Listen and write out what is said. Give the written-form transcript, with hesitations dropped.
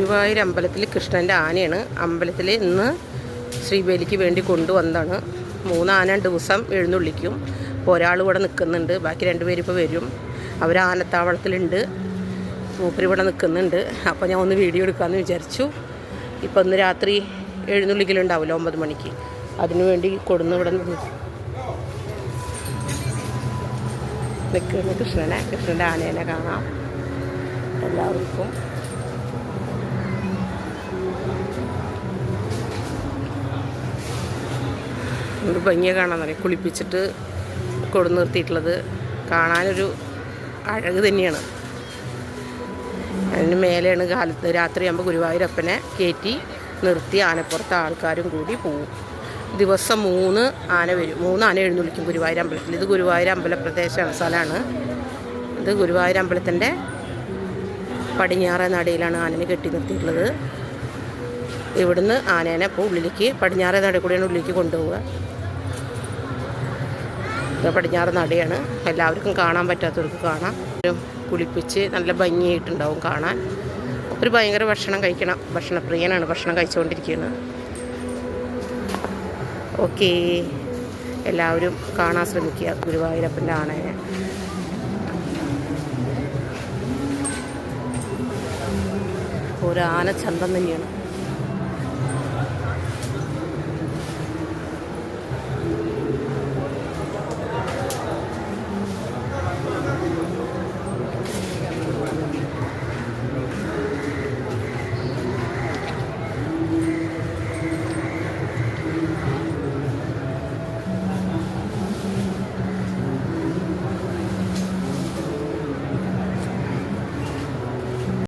ഗുരുവായൂർ അമ്പലത്തിൽ കൃഷ്ണൻ്റെ ആനയാണ്. അമ്പലത്തിൽ ഇന്ന് ശ്രീവേലിക്ക് വേണ്ടി കൊണ്ടുവന്നതാണ്. 3 ആന ദിവസം എഴുന്നള്ളിക്കും. അപ്പോൾ ഒരാൾ ഇവിടെ നിൽക്കുന്നുണ്ട്, ബാക്കി 2 പേര് ഇപ്പോൾ വരും. അവർ ആനത്താവളത്തിലുണ്ട്, മൂപ്പര് ഇവിടെ നിൽക്കുന്നുണ്ട്. അപ്പോൾ ഞാൻ ഒന്ന് വീഡിയോ എടുക്കാമെന്ന് വിചാരിച്ചു. ഇപ്പോൾ ഇന്ന് രാത്രി എഴുന്നള്ളിക്കലുണ്ടാവില്ല 9 മണിക്ക്, അതിനുവേണ്ടി കൊടുന്ന് ഇവിടെ നിൽക്കുന്ന കൃഷ്ണൻ്റെ ആനേനെ കാണാം എല്ലാവർക്കും. ഒരു ഭംഗിയെ കാണാൻ പറയും, കുളിപ്പിച്ചിട്ട് കൊടു നിർത്തിയിട്ടുള്ളത് കാണാനൊരു അഴക് തന്നെയാണ്. അതിന് മേലെയാണ് കാലത്ത് രാത്രിയാകുമ്പോൾ ഗുരുവായൂരപ്പനെ കയറ്റി നിർത്തി ആനപ്പുറത്ത് ആൾക്കാരും കൂടി പോവും. ദിവസം 3 ആന വരും, 3 ആന എഴുന്നള്ളിക്കും ഗുരുവായൂർ അമ്പലത്തിൽ. ഇത് ഗുരുവായൂർ അമ്പലപ്രദേശമാണ്, സ്ഥലമാണ് ഇത്. ഗുരുവായൂർ അമ്പലത്തിൻ്റെ പടിഞ്ഞാറേ നടയിലാണ് ആനനെ കെട്ടി നിർത്തിയിട്ടുള്ളത്. ഇവിടുന്ന് ആനേനെ ഇപ്പോൾ ഉള്ളിലേക്ക് പടിഞ്ഞാറേ നടയിൽ കൂടിയാണ് ഉള്ളിലേക്ക് കൊണ്ടുപോവുക. ഇത് പടിഞ്ഞാറ് നടയാണ്, എല്ലാവർക്കും കാണാൻ പറ്റാത്തവർക്ക് കാണാം. കുളിപ്പിച്ച് നല്ല ഭംഗിയായിട്ടുണ്ടാവും കാണാൻ. ഒരു ഭയങ്കര ഭക്ഷണം കഴിക്കണം, ഭക്ഷണപ്രിയനാണ്, ഭക്ഷണം കഴിച്ചുകൊണ്ടിരിക്കുകയാണ്. ഓക്കേ, എല്ലാവരും കാണാൻ ശ്രമിക്കുക ഗുരുവായൂരപ്പൻ്റെ ആനേനെ. ഒരു ആന ചന്തം തന്നെയാണ്.